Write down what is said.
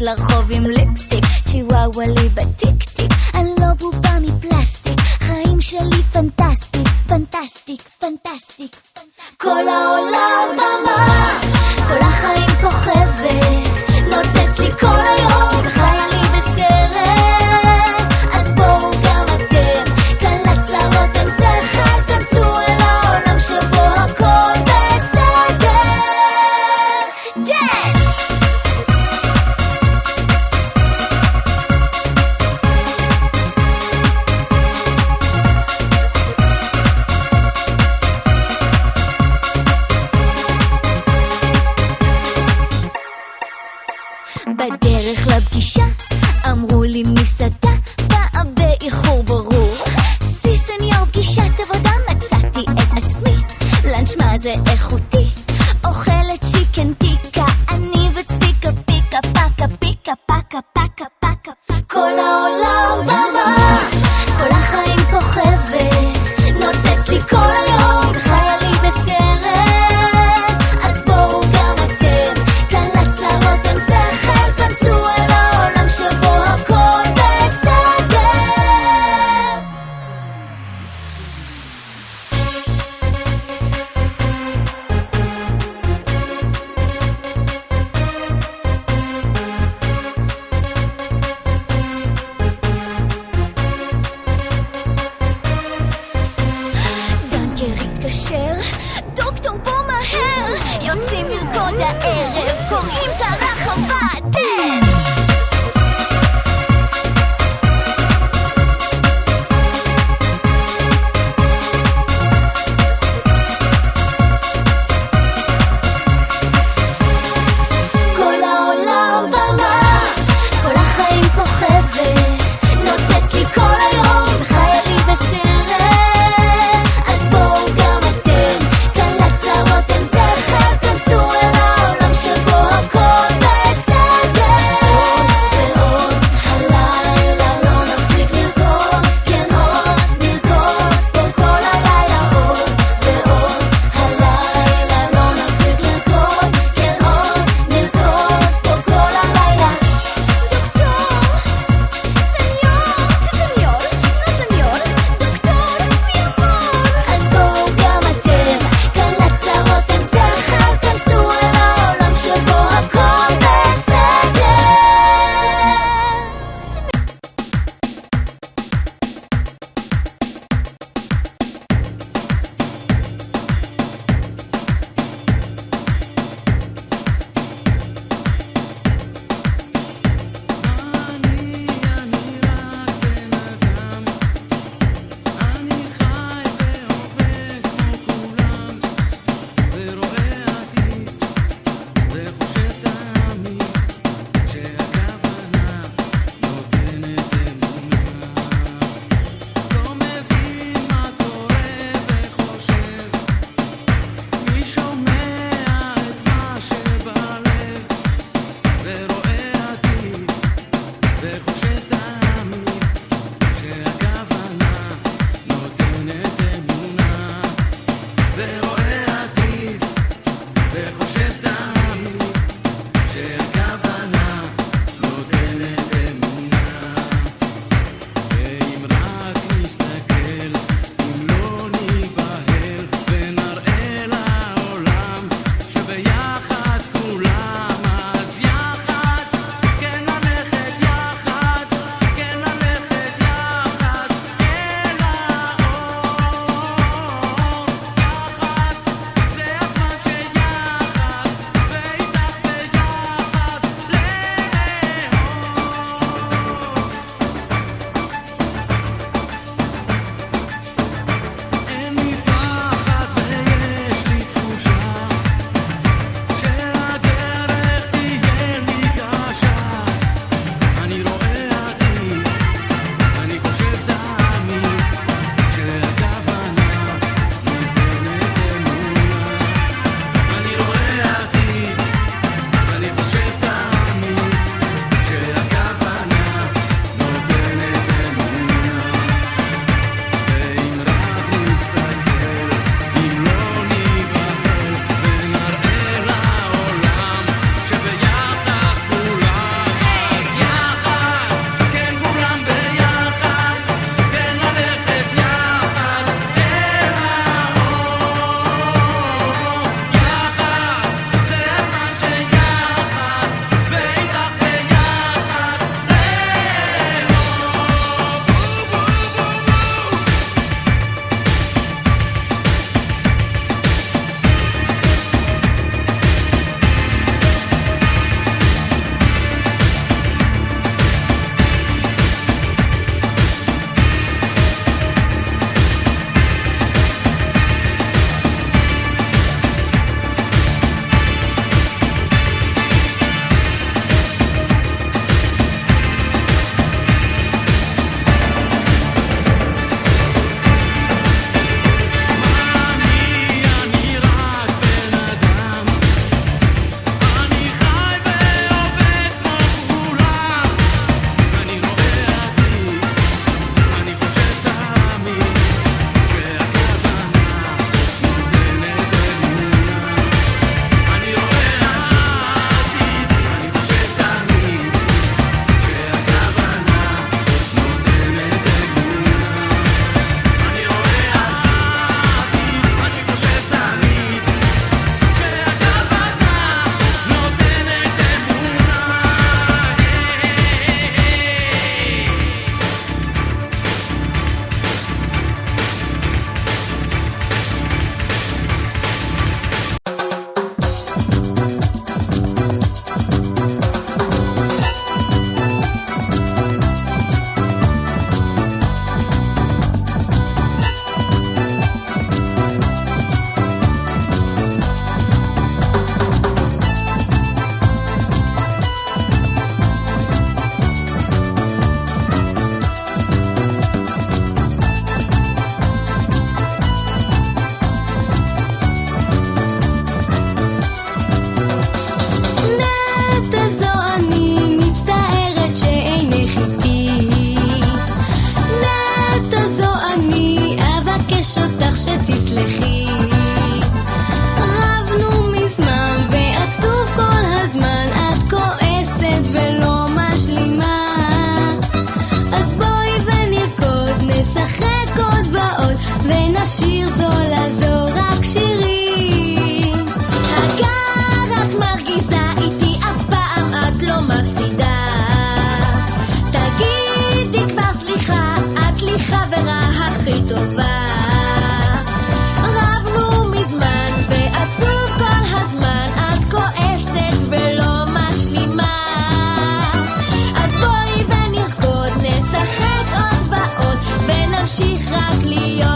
לרחוב עם ליפסטיק, צ'יוואווה לי בטיק טיק, אני לא בובה מפלסטיק, חיים שלי פנטסטיק, פנטסטיק, פנטסטיק, כל העולם במה, כל החיים כוכבת, נוצץ לי כל היום וחיה לי בסרט. אז בואו גם אתם, כאן לצרות הנצחת, תנסו אל העולם שבו הכל בסדר. דנס! אשמח שתסלחי. רבנו מזמן ועצוב כל הזמן, את כועסת ולא משלימה. אז בואי ונרקוד, נשחק עוד ועוד, ונשיר זו לזו רק שירים. הגר את מרגיזה איתי, אף פעם את לא מפסידה. תגידי כבר סליחה, את לי חברה הכי טובה. רבנו מזמן ועצוב כל הזמן, את כועסת ולא משלימה. אז בואי ונרקוד, נשחק עוד ועוד, ונמשיך רק להיות